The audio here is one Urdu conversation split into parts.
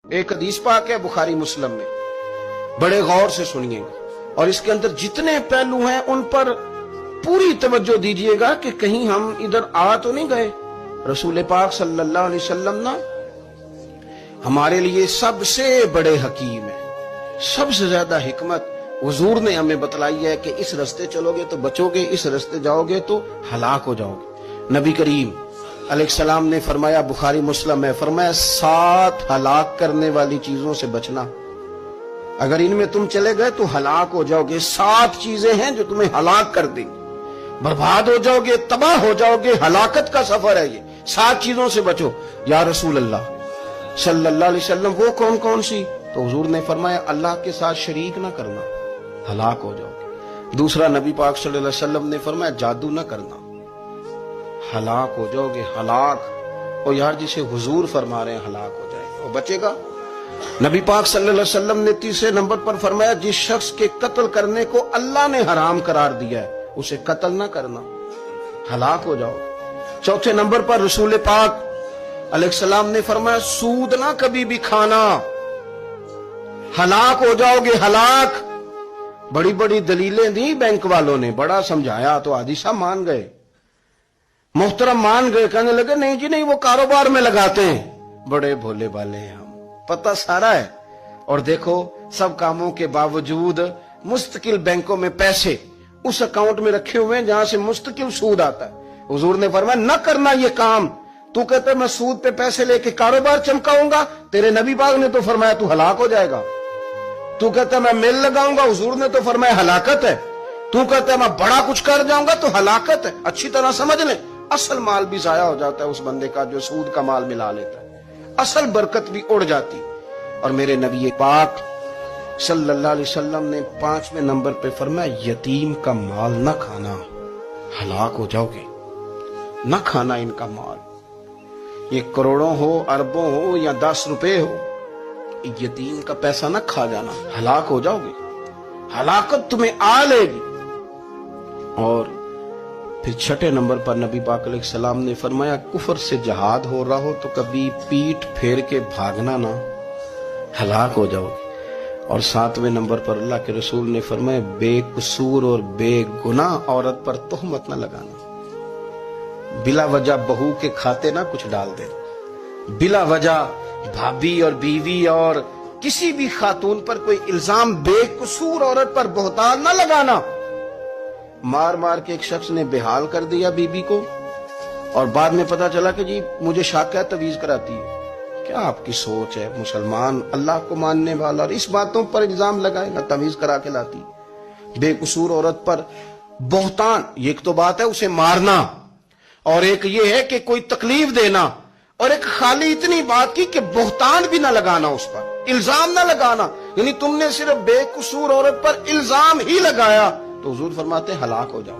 ایک حدیث پاک ہے بخاری مسلم میں، بڑے غور سے سنیے اور اس کے اندر جتنے پہلو ہیں ان پر پوری توجہ دیجئے گا کہ کہیں ہم ادھر آ تو نہیں گئے۔ رسول پاک صلی اللہ علیہ وسلم نا ہمارے لیے سب سے بڑے حکیم ہیں، سب سے زیادہ حکمت حضور نے ہمیں بتلائی ہے کہ اس رستے چلو گے تو بچو گے، اس رستے جاؤ گے تو ہلاک ہو جاؤ گے۔ نبی کریم علیہ السلام نے فرمایا، بخاری مسلم ہے، فرمایا 7 ہلاک کرنے والی چیزوں سے بچنا، اگر ان میں تم چلے گئے تو ہلاک ہو جاؤ گے۔ 7 چیزیں ہیں جو تمہیں ہلاک کر دیں گے، برباد ہو جاؤ گے، تباہ ہو جاؤ گے، ہلاکت کا سفر ہے یہ، 7 چیزوں سے بچو۔ یا رسول اللہ صلی اللہ علیہ وسلم وہ کون کون سی؟ تو حضور نے فرمایا اللہ کے ساتھ شریک نہ کرنا، ہلاک ہو جاؤ گے۔ دوسرا نبی پاک صلی اللہ علیہ وسلم نے فرمایا جادو نہ کرنا، ہلاک ہو جاؤ گے، ہلاک۔ اور یار جسے حضور فرما رہے ہیں ہلاک ہو جائے گا، وہ بچے گا۔ نبی پاک صلی اللہ علیہ وسلم نے تیسرے نمبر پر فرمایا جس شخص کے قتل کرنے کو اللہ نے حرام قرار دیا ہے اسے قتل نہ کرنا، ہلاک ہو جاؤ گے۔ چوتھے نمبر پر رسول پاک علیہ السلام نے فرمایا سود نہ کبھی بھی کھانا، ہلاک ہو جاؤ گے، ہلاک۔ بڑی بڑی دلیلیں دی بینک والوں نے، بڑا سمجھایا تو حاجی صاحب مان گئے، محترم مان گئے، کہنے لگے نہیں جی نہیں، وہ کاروبار میں لگاتے ہیں۔ بڑے بھولے بالے ہیں ہم، پتہ سارا ہے۔ اور دیکھو سب کاموں کے باوجود مستقل بینکوں میں پیسے اس اکاؤنٹ میں رکھے ہوئے ہیں جہاں سے مستقل سود آتا ہے۔ حضور نے فرمایا نہ کرنا یہ کام۔ تو کہتا ہے میں سود پہ پیسے لے کے کاروبار چمکاؤں گا، تیرے نبی پاک نے تو فرمایا تو ہلاک ہو جائے گا۔ تو کہتا ہے میں مل لگاؤں گا، حضور نے تو فرمایا ہلاکت ہے۔ تو کہتا ہے میں بڑا کچھ کر جاؤں گا تو ہلاکت ہے۔ اچھی طرح سمجھ لیں، اصل مال بھی ضائع ہو جاتا ہے اس بندے کا جو سود کا مال ملا لیتا ہے، اصل برکت بھی اڑ جاتی۔ اور میرے نبی پاک صلی اللہ علیہ وسلم نے 5ویں نمبر پہ فرمایا یتیم کا مال نہ کھانا، ہلاک ہو جاؤ گے، نہ کھانا ان کا مال، یہ کروڑوں ہو، اربوں ہو یا 10 روپے ہو، یتیم کا پیسہ نہ کھا جانا، ہلاک ہو جاؤ گے، ہلاکت تمہیں آ لے گی۔ اور پھر 6 نمبر پر نبی پاک علیہ السلام نے فرمایا کفر سے جہاد ہو رہا ہو تو کبھی پیٹ پھیر کے بھاگنا نہ، ہلاک ہو جاؤ گے۔ اور 7ویں نمبر پر اللہ کے رسول نے فرمایا بے قصور اور بے گناہ عورت پر تہمت نہ لگانا، بلا وجہ بہو کے کھاتے نہ کچھ ڈال دینا، بلا وجہ بھابھی اور بیوی اور کسی بھی خاتون پر کوئی الزام بے قصور عورت پر بہتان نہ لگانا۔ مار مار کے ایک شخص نے بحال کر دیا بیوی کو اور بعد میں پتا چلا کہ جی مجھے شاک ہے تویز کراتی ہے۔ کیا آپ کی سوچ ہے؟ مسلمان اللہ کو ماننے والا اور اس باتوں پر الزام لگائے گا تویز کرا کے لاتی؟ بے قصور عورت پر بہتان، یہ ایک تو بات ہے اسے مارنا، اور ایک یہ ہے کہ کوئی تکلیف دینا، اور ایک خالی اتنی بات کی کہ بہتان بھی نہ لگانا، اس پر الزام نہ لگانا، یعنی تم نے صرف بے قصور عورت پر الزام ہی لگایا تو حضور فرماتے ہیں ہلاک ہو جاؤ۔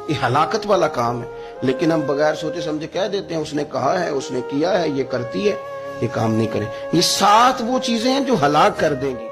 یہ ہلاکت والا کام ہے، لیکن ہم بغیر سوچے سمجھے کہہ دیتے ہیں اس نے کہا ہے، اس نے کیا ہے، یہ کرتی ہے، یہ کام نہیں کرے۔ یہ 7 وہ چیزیں ہیں جو ہلاک کر دیں گی۔